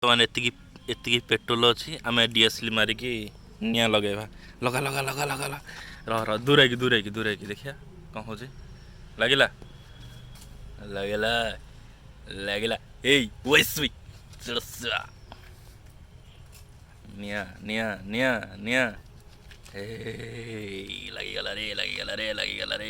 ବର୍ତ୍ତମାନ ଏତିକି ପେଟ୍ରୋଲ ଅଛି। ଆମେ ଡିଏସ୍ଏଲ୍ ମାରିକି ନିଆଁ ଲଗାଇବା। ଲଗା ଲଗା ଲଗା ଲଗା ରହ ଦୂରେଇକି ଦେଖିବା କ'ଣ ହେଉଛି। ଲାଗିଲା ଲାଗିଲା ଲାଗିଲା ଏଇ ୱେସ୍ବି ନିଆଁ ନିଆଁ ନିଆଁ ନିଆଁ ଲାଗିଗଲା ରେ।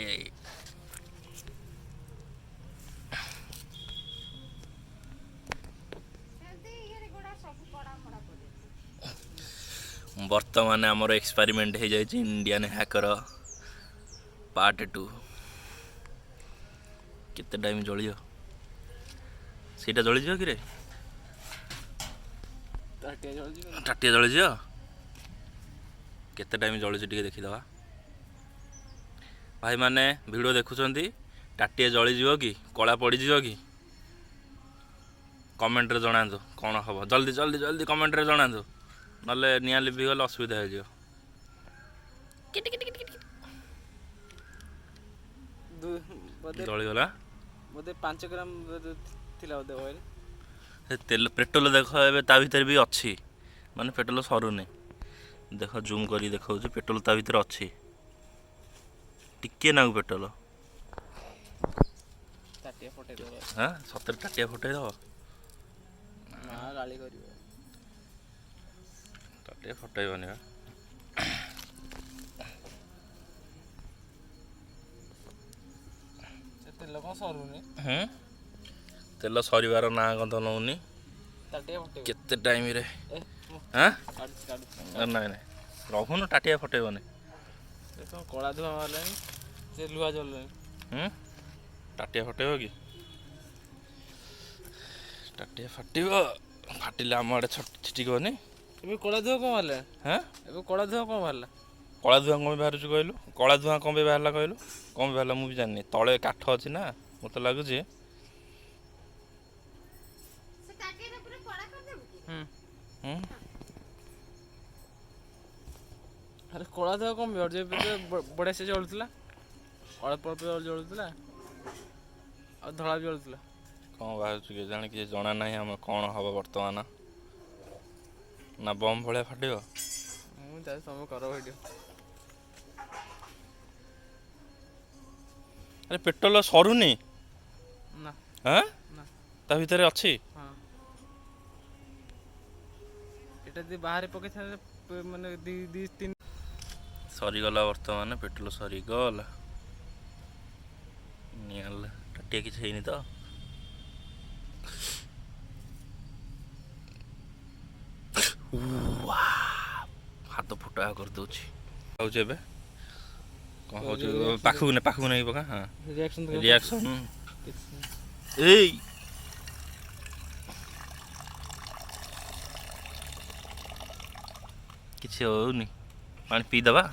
ବର୍ତ୍ତମାନ ଆମର ଏକ୍ସପେରିମେଣ୍ଟ ହେଇଯାଇଛି ଇଣ୍ଡିଆନ୍ ହ୍ୟାକର ପାର୍ଟ 2। କେତେ ଟାଇମ୍ ଜଳିଯିବ ସେଇଟା ଜଳିଯିବ କିରେ? ଟାଟିଆ ଜଳିଯିବ। କେତେ ଟାଇମ୍ ଜଳୁଛି ଟିକେ ଦେଖିଦେବା। ଭାଇମାନେ ଭିଡ଼ିଓ ଦେଖୁଛନ୍ତି, ଟାଟିଆ ଜଳିଯିବ କି କଳା ପଡ଼ିଯିବ କି କମେଣ୍ଟରେ ଜଣାନ୍ତୁ କ'ଣ ହେବ। ଜଲ୍ଦି ଜଲ୍ଦି ଜଲ୍ଦି କମେଣ୍ଟରେ ଜଣାନ୍ତୁ, ନହେଲେ ନିଆଁ ଲିଭିଗଲେ ଅସୁବିଧା ହେଇଯିବ। ଜଳିଗଲା ବୋଧେ 5 ଗ୍ରାମ ଥିଲା ବୋଧେ ଅଏଲ। ତେଲ ପେଟ୍ରୋଲ ଦେଖ ଏବେ ତା ଭିତରେ ବି ଅଛି, ମାନେ ପେଟ୍ରୋଲ ସରୁନି। ଦେଖ ଜୁମ୍ କରି ଦେଖାଉଛି ପେଟ୍ରୋଲ ତା ଭିତରେ ଅଛି, ଟିକେ ନାକୁ ପେଟ୍ରୋଲ। ହଁ ସତରେ ଟାଟିଆ ଫଟେଇଦବ। ଗାଳି କରିବ। ଟାଟିଆ ଫଟେଇବନି ବା। ତେଲ କ'ଣ ସରୁନି? ତେଲ ସରିବାର ନାଁ ଗନ୍ଧ ନଉନି। କେତେ ଟାଇମରେ ନାଇଁ ରହୁନୁ, ଟାଟିଆ ଫଟେଇବନି। କଳା ଧୂଆଁ ବାହାରିଲାଣି, ସେ ଲୁହା ଜଳିଲାଣି। ଟାଟିଆ ଫଟେଇବ କି? ଟାଟିଆ ଫାଟିଲେ ଆମ ଆଡ଼େ ଛିଟିକିବନି। ଏବେ କଳା ଧୂଆଁ କ'ଣ ବାହାରିଲା? ଏବେ କଳା ଧୂଆଁ କ'ଣ ବାହାରିଲା? କଳା ଧୂଆଁ କ'ଣ ପାଇଁ ବାହାରୁଛି କହିଲୁ? କଳା ଧୂଆଁ କ'ଣ ପାଇଁ ବାହାରିଲା କହିଲୁ? କ'ଣ ପାଇଁ ବାହାରିଲା ମୁଁ ବି ଜାଣିନି। ତଳେ କାଠ ଅଛି ନା, ମୋତେ ଲାଗୁଛି। ଆରେ କଳା ଧୂଆଁ କ'ଣ ବାହାରୁଛି? ଏବେ ତ ବଢ଼ିଆ ସେ ଜଳୁଥିଲା, ଅଳ୍ପ ଜଳୁଥିଲା ଆଉ ଧଳା ବି ଜଳୁଥିଲା। କ'ଣ ବାହାରୁଛି କେଜାଣି, କିଛି ଜଣା ନାହିଁ। ଆମେ କ'ଣ ହେବ ବର୍ତ୍ତମାନ? ନା ବମ୍ ଭଳିଆ ଫାଟିବ? ତମେ କର ଭିଡ଼ିଓ। ଆରେ ପେଟ୍ରୋଲ ସରୁନି ନା, ତା ଭିତରେ ଅଛି। ଏଟା ଯଦି ବାହାରେ ପକେଇଥାନ୍ତେ ମାନେ 2-3 ସରିଗଲା। ବର୍ତ୍ତମାନ ପେଟ୍ରୋଲ ସରିଗଲା। ନିଆଁ ଟାଟିଆ କିଛି ହେଇନି ତ? ହାତ ଫୁଟା କରିଦେଉଛି। ହେଉଛି ଏବେ କ'ଣ ହେଉଛି? ପାଖକୁ ନେଇ ପକା। ହଁ ରିଆକ୍ସନ୍। ଏଇ କିଛି ହେଉନି, ପାଣି ପିଇଦେବା।